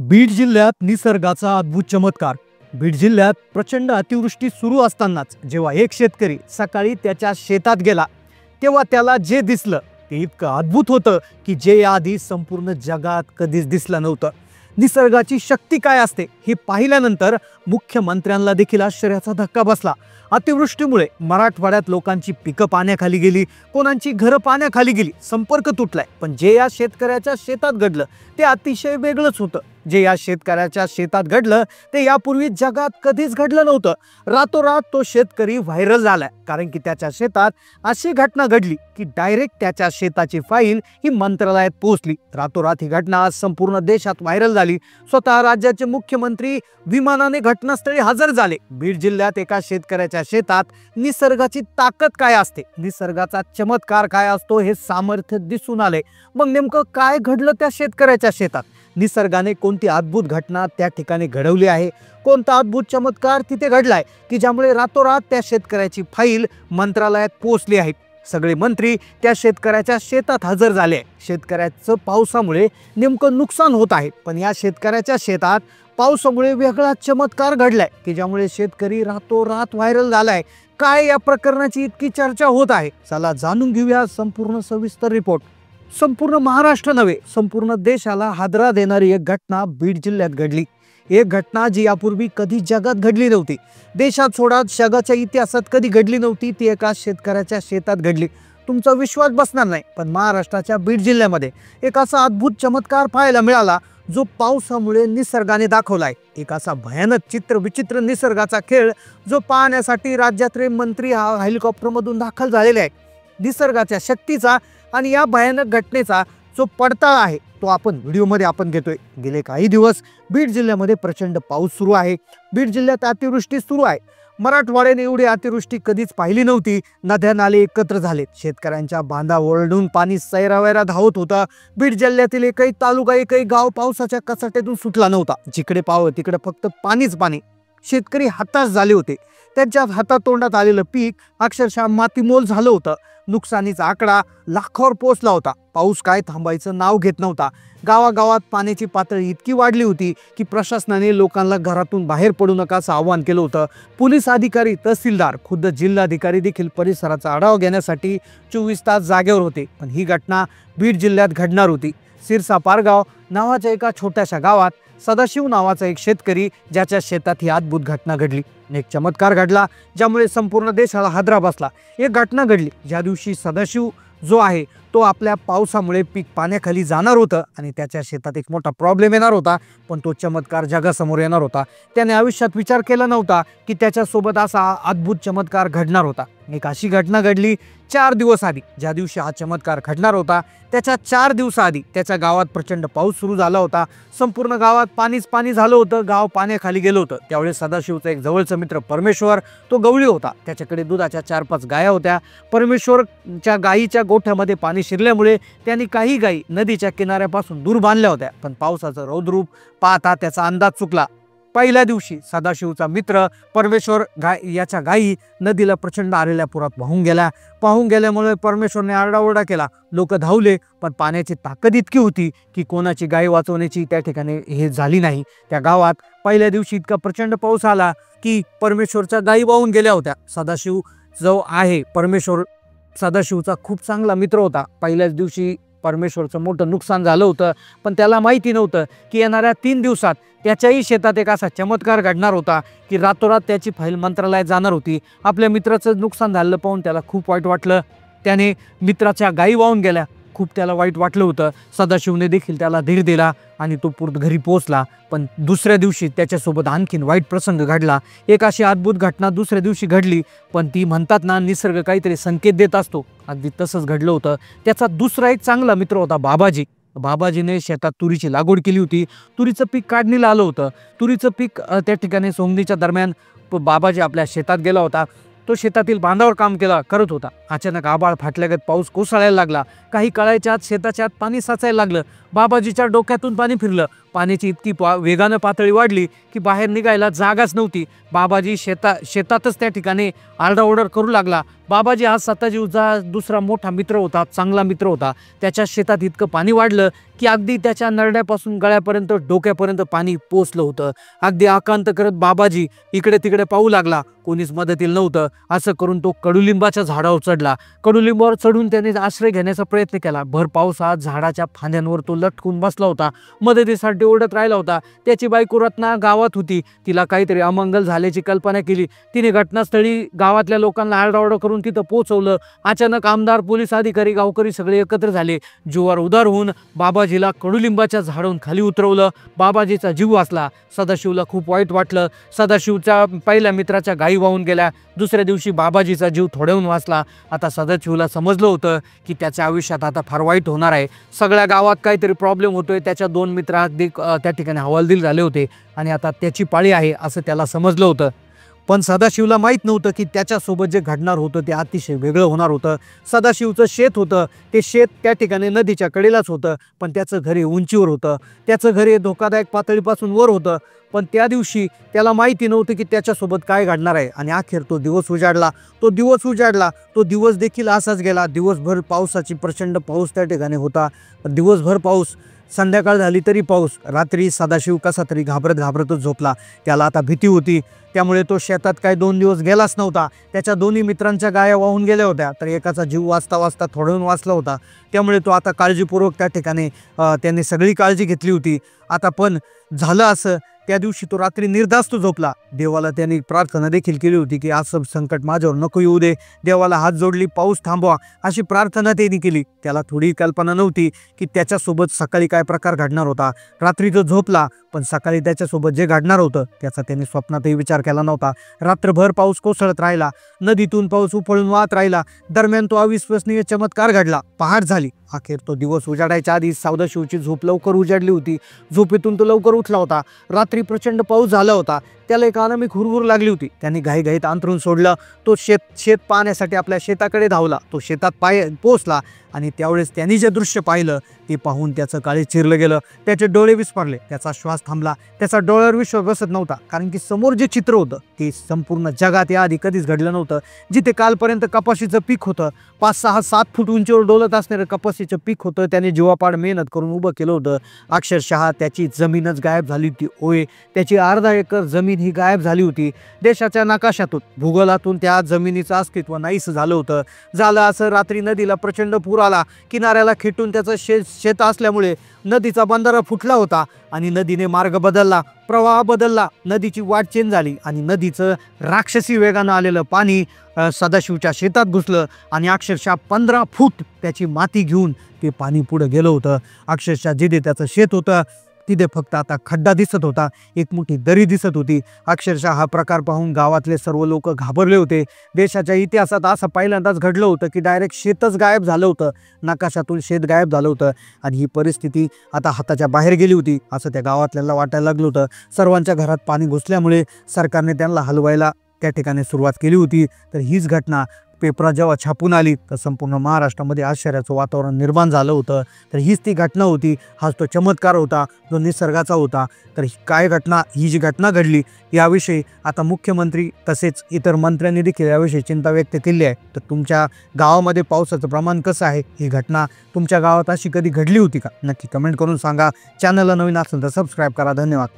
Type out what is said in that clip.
बीड जिल्ह्यात निसर्गाचा अद्भुत चमत्कार। बीड जिल्ह्यात प्रचंड अतिवृष्टी सुरू असतानाच जेव्हा एक शेतकरी सकाळी त्याच्या शेतात गेला तेव्हा त्याला जे दिसलं ते इतकं अद्भुत होतं की जे याआधी संपूर्ण जगात कधीच दिसलं नव्हतं। निसर्गाची शक्ती काय असते हे पाहिल्यानंतर मुख्यमंत्र्यांना देखील आश्चर्याचा धक्का बसला। अतिवृष्टीमुळे मराठवाड्यात लोकांची पिकं पाण्याखाली गेली, कोणाची घरं पाण्याखाली गेली, संपर्क तुटलाय। पण जे या शेतकऱ्याच्या शेतात घडलं ते अतिशय वेगळंच होतं। जे या शेतकऱ्याच्या शेतात घडलं ते यापूर्वी जगात कधीच घडलं नव्हतं। रातोरात तो शेतकरी व्हायरल झालाय, कारण की त्याच्या शेतात अशी घटना घडली की डायरेक्ट त्याच्या शेताची फाईल ही मंत्रालयात पोहोचली। रातोरात ही घटना आज संपूर्ण देशात व्हायरल झाली। स्वतः राज्याचे मुख्यमंत्री विमानाने घटनास्थळी हजर झाले। बीड जिल्ह्यात एका शेतकऱ्याच्या शेतात निसर्गाची ताकद काय असते, निसर्गाचा चमत्कार काय असतो हे सामर्थ्य दिसून आले। मग नेमकं काय घडलं त्या शेतकऱ्याच्या शेतात? निसर्गाने कोणती अद्भुत घटना त्या ठिकाणी घडवली आहे, कोणता अद्भुत चमत्कार तिथे घडलाय की ज्यामुळे रातोरात त्या शेतकऱ्याची फाईल मंत्रालयात पोहोचली आहे। सगळे मंत्री त्या शेतकऱ्याच्या शेतात हजर झाले। शेतकऱ्याचं पावसामुळे नेमकं नुकसान होत आहे, पण या शेतकऱ्याच्या शेतात पावसामुळे वेगळा चमत्कार घडलाय की ज्यामुळे शेतकरी रातोरात व्हायरल झालाय। काय या प्रकरणाची इतकी चर्चा होत आहे, चला जाणून घेऊया संपूर्ण सविस्तर रिपोर्ट। संपूर्ण महाराष्ट्र नव्हे, संपूर्ण देशाला हादरा देणारी एक घटना बीड जिल्ह्यात घडली। एक घटना जी यापूर्वी कधी जगात घडली नव्हती, देशात सोडा जगाच्या इतिहासात कधी घडली नव्हती। ती एका शेतकऱ्याच्या शेतात घडली। तुमचा विश्वास बसणार नाही, पण महाराष्ट्राच्या बीड जिल्ह्यामध्ये एक असा अद्भुत चमत्कार पाहायला मिळाला जो पावसामुळे निसर्गाने दाखवलाय। एक असा भयानक विचित्र निसर्गाचा खेळ जो पाहण्यासाठी राज्यातले मंत्री हेलिकॉप्टरमधून दाखल झालेले आहेत। निसर्गाच्या शक्तीचा आणि या भयानक घटनेचा जो पडताळा आहे तो आपण व्हिडिओमध्ये घेतोय। गेले काही दिवस बीड जिल्ह्यामध्ये प्रचंड पाऊस सुरू आहे। बीड जिल्ह्यात अतिवृष्टी सुरू आहे। मराठवाड्याने एवढी अतिवृष्टी कधीच पाहिली नव्हती। नद्या नाले एकत्र झालेत, शेतकऱ्यांच्या बांधा ओरडून पाणी सैरावैरा धावत होता। बीड जिल्ह्यातील एकही तालुका, एकही गाव पावसाच्या कचाट्यातून सुटला नव्हता। जिकडे पाहावं तिकडे फक्त पाणीच पाणी। शेतकरी हताश झाले होते। त्यांच्या हातातोंडात आलेलं पीक अक्षरशः मातीमोल झालं होतं। नुकसानीचा आकडा लाखोवर पोहोचला होता। पाऊस काय थांबायचं नाव घेत नव्हता। गावागावात पाण्याची पातळी इतकी वाढली होती की प्रशासनाने लोकांना घरातून बाहेर पडू नका असं आवाहन केलं होतं। पोलीस अधिकारी, तहसीलदार, खुद्द जिल्हाधिकारी देखील परिसराचा आढावा घेण्यासाठी 24 तास जागेवर होते। पण ही घटना बीड जिल्ह्यात घडणार होती। सिरसा पारगाव नावाच्या एका छोट्याशा गावात सदाशिव नावाचा एक शेतकरी, ज्याच्या शेतात ही अद्भुत घटना घडली। एक चमत्कार घडला ज्यामुळे संपूर्ण देशाला हादरा बसला। एक घटना घडली ज्या दिवशी सदाशिव जो आहे तो आपल्या पावसामुळे पीक पाण्याखाली जाणार होतं आणि त्याच्या शेतात एक मोठा प्रॉब्लेम येणार होता, पण तो चमत्कार जगासमोर येणार होता। त्याने आयुष्यात विचार केला नव्हता की त्याच्यासोबत असा अद्भुत चमत्कार घडणार होता। एक अशी घटना घडली 4 दिवस आधी। ज्या दिवशी हा चमत्कार घडणार होता त्याच्या 4 दिवसाआधी त्याच्या गावात प्रचंड पाऊस सुरू झाला होता। संपूर्ण गावात पाणीच पाणी झालं होतं, गाव पाण्याखाली गेलं होतं। त्यावेळेस सदाशिवचा एक जवळचा मित्र परमेश्वर तो गवळी होता। त्याच्याकडे दुधाच्या 4-5 गाया होत्या। परमेश्वरच्या गायीच्या गोठ्यामध्ये पाणी शिरल्यामुळे त्यांनी काही गायी नदीच्या किनाऱ्यापासून दूर बांधल्या होत्या, पण पावसाचं रौद्रूप पाहता त्याचा अंदाज चुकला। पहिल्या दिवशी सदाशिवचा मित्र परमेश्वर याच्या गायी नदीला प्रचंड आलेल्या पुरात वाहून गेल्यामुळे परमेश्वरने आरडाओरडा केला। लोक धावले, पण पाण्याची ताकद इतकी होती की कोणाची गाय वाचवण्याची त्या ठिकाणी हे झाली नाही। त्या गावात पहिल्या दिवशी इतका प्रचंड पाऊस आला की परमेश्वरच्या गायी वाहून गेल्या होत्या। सदाशिव जो आहे परमेश्वर सदाशिवचा खूप चांगला मित्र होता। पहिल्याच दिवशी परमेश्वरचं मोठं नुकसान झालं होतं, पण त्याला माहिती नव्हतं की येणाऱ्या 3 दिवसात त्याच्याही शेतात एक असा चमत्कार घडणार होता की रातोरात त्याची फाईल मंत्रालयात जाणार होती। आपल्या मित्राचं नुकसान झालं पाहून त्याला खूप वाईट वाटलं। त्याने मित्राच्या गायी वाहून गेल्या, खूप त्याला वाईट वाटलं होतं। सदाशिवने देखील त्याला धीर दिला आणि तो घरी पोहोचला। पण दुसऱ्या दिवशी त्याच्यासोबत आणखीन वाईट प्रसंग घडला। एक अशी अद्भुत घटना दुसऱ्या दिवशी घडली, पण ती म्हणतात ना निसर्ग काहीतरी संकेत देत असतो, अगदी तसंच घडलं होतं। त्याचा दुसरा एक चांगला मित्र होता बाबाजी। बाबाजीने शेतात तुरीची लागवड केली होती। तुरीचं पीक काढणीला आलं होतं। तुरीचं पीक त्या ठिकाणी सोंगणीच्या दरम्यान बाबाजी आपल्या शेतात गेला होता। तो शेतातील बांधावर काम करत होता। अचानक आभाळ फाटल्यागत पाऊस कोसळायला लागला। काही काळाच्या आत शेताच्या आत पाणी साचायला लागलं. बाबाजीच्या डोक्यातून पाणी फिरलं. पाण्याची इतकी वेगानं पातळी वाढली की बाहेर निघायला जागाच नव्हती. बाबाजी शेतातच त्या ठिकाणी आरडाओरड करू लागला. बाबाजी हा सताजीवचा दुसरा मोठा मित्र होता, चांगला मित्र होता. त्याच्या शेतात इतकं पाणी वाढलं की अगदी त्याच्या नरड्यापासून गळ्यापर्यंत डोक्यापर्यंत पाणी पोचलं होतं. अगदी आकांत करत बाबाजी इकडे तिकडे पाहू लागला. कोणीच मदतीला नव्हतं. असं करून तो कडुलिंबाच्या झाडावर चढला. कडुलिंबावर चढून त्याने आश्रय घेण्याचा प्रयत्न केला. भर पावसात झाडाच्या फांद्यांवर तो लटकून बसला होता. मदतीसाठी ओरडत राहिला होता. त्याची बायको रत्ना गावात होती. तिला काहीतरी अमंगल झाल्याची कल्पना केली. तिने घटनास्थळी गावातल्या लोकांना आरडाओरड करून तिथं पोहोचवलं. अचानक आमदार, पोलीस अधिकारी, गावकरी सगळे एकत्र झाले. जीवावर उदार होऊन बाबाजीला कडुलिंबाच्या झाडावरून खाली उतरवलं. बाबाजीचा जीव वाचला. सदाशिवला खूप वाईट वाटलं. सदाशिवच्या पहिल्या मित्राच्या गायी वाहून गेल्या. दुसऱ्या दिवशी बाबाजीचा जीव थोड्याहून वाचला. आता सदाशिवला समजलं होतं की त्याच्या आयुष्यात आता फार वाईट होणार आहे. सगळ्या गावात काहीतरी प्रॉब्लेम होतोय. त्याच्या 2 मित्र अगदी त्या ठिकाणी हवालदिल झाले होते आणि आता त्याची पाळी आहे असं त्याला समजलं होतं. पण सदाशिवला माहीत नव्हतं की त्याच्यासोबत जे घडणार होतं ते अतिशय वेगळं होणार होतं. सदाशिवचं शेत होतं. ते शेत त्या ठिकाणी नदीच्या कडेलाच होतं, पण त्याचं घर हे उंचीवर होतं. त्याचं घर हे धोकादायक पातळीपासून वर होतं. पण त्या दिवशी त्याला माहिती नव्हतं की त्याच्यासोबत काय घडणार आहे. आणि अखेर तो दिवस उजाडला. तो दिवस देखील असाच गेला. दिवसभर पावसाची प्रचंड पाऊस त्या ठिकाणी होता. दिवसभर पाऊस, संध्याकाळ झाली तरी पाऊस. रात्री सदाशिव कसा तरी घाबरतच झोपला. त्याला आता भीती होती. त्यामुळे तो शेतात काही 2 दिवस गेलाच नव्हता. त्याच्या दोन्ही मित्रांच्या गाया वाहून गेल्या होत्या, तर एकाचा जीव वाचता थोडून वाचला होता. त्यामुळे तो आता काळजीपूर्वक त्या ठिकाणी त्यांनी सगळी काळजी घेतली होती. आता पण झालं असं, त्या दिवशी तो रात्री निर्धास्त झोपला. देवाला त्यांनी प्रार्थना देखील केली होती की असं संकट माझ्यावर नको येऊ दे. देवाला हात जोडली, पाऊस थांबवा अशी प्रार्थना त्यांनी केली. त्याला थोडी कल्पना नव्हती की त्याच्यासोबत सकाळी काय प्रकार घडणार होता. रात्री तो झोपला, पण सकाळी त्याच्यासोबत जे घडणार होतं त्याचा त्यांनी स्वप्नातही विचार केला नव्हता. रात्रभर पाऊस कोसळत राहिला. नदीतून पाऊस उफळून वाहत राहिला. दरम्यान तो अविश्वसनीय चमत्कार घडला. पहाट झाली. अखेर तो दिवस उजाडायच्या आधी सदाशिवची झोप लवकर उजाडली होती. झोपेतून तो लवकर उठला होता. रात्री प्रचंड पाऊस झाला होता. त्याला एक अनामिक हुरहुर लागली होती. त्यांनी घाईघाईत अंथरूण सोडलं. तो शेत पाहण्यासाठी आपल्या शेताकडे धावला. तो शेतात पोहोचला आणि त्यावेळेस त्यांनी जे दृश्य पाहिलं ते पाहून त्याचं काळे चिरलं गेलं. त्याचे डोळे विस्फारले. त्याचा श्वास थांबला. त्याचा डोळ्यावर विश्वास बसत नव्हता, कारण की समोर जे चित्र होतं ते संपूर्ण जगात याआधी कधीच घडलं नव्हतं. जिथे कालपर्यंत कपाशीचं पीक होतं, 5, 6, 7 फूट उंचीवर डोलत असणारं कपाशीचं पीक होतं, त्याने जीवापाड मेहनत करून उभं केलं होतं. अक्षरशः त्याची जमीनच गायब झाली होती. होय, त्याची अर्धा एकर जमीन ही गायब झाली होती. देशाच्या नकाशातून, भूगोलातून त्या जमिनीचं अस्तित्व नाहीस झालं होतं. झालं असं, रात्री नदीला प्रचंड पूर आला. किनाऱ्याला खेटून त्याचं शेत असल्यामुळे नदीचा बंधारा फुटला होता आणि नदीने मार्ग बदलला, प्रवाह बदलला. नदीची वाट चेंज झाली आणि नदीचं राक्षसी वेगानं आलेलं पाणी सदाशिवच्या शेतात घुसलं आणि अक्षरशः 15 फूट त्याची माती घेऊन ते पाणी पुढे गेलं होतं. अक्षरशः जिथे त्याचं शेत होतं तिथे फक्त आता खड्डा दिसत होता. एक मोठी दरी दिसत होती. अक्षरशः हा प्रकार पाहून गावातले सर्व लोक घाबरले होते. देशाच्या इतिहासात असं पहिल्यांदाच घडलं होतं की डायरेक्ट शेतच गायब झालं होतं. नकाशातून शेत गायब झालं होतं आणि ही परिस्थिती आता हाताच्या बाहेर गेली होती असं त्या गावातल्याला वाटायला लागलं होतं. सर्वांच्या घरात पाणी घुसल्यामुळे सरकारने त्यांना हलवायला त्या ठिकाणी सुरुवात केली होती. तर हीच घटना पेपरात जेव्हा छापून आली तर संपूर्ण महाराष्ट्रामध्ये आश्चर्याचं वातावरण निर्माण झालं होतं. तर हीच ती घटना होती. हाच तो चमत्कार होता जो निसर्गाचा होता. तर ही जी घटना घडली याविषयी आता मुख्यमंत्री तसेच इतर मंत्र्यांनी देखील याविषयी चिंता व्यक्त केली आहे. तर तुमच्या गावामध्ये पावसाचं प्रमाण कसं आहे, ही घटना तुमच्या गावात अशी कधी घडली होती का, नक्की कमेंट करून सांगा. चॅनलला नवीन असेल तर सबस्क्राईब करा. धन्यवाद.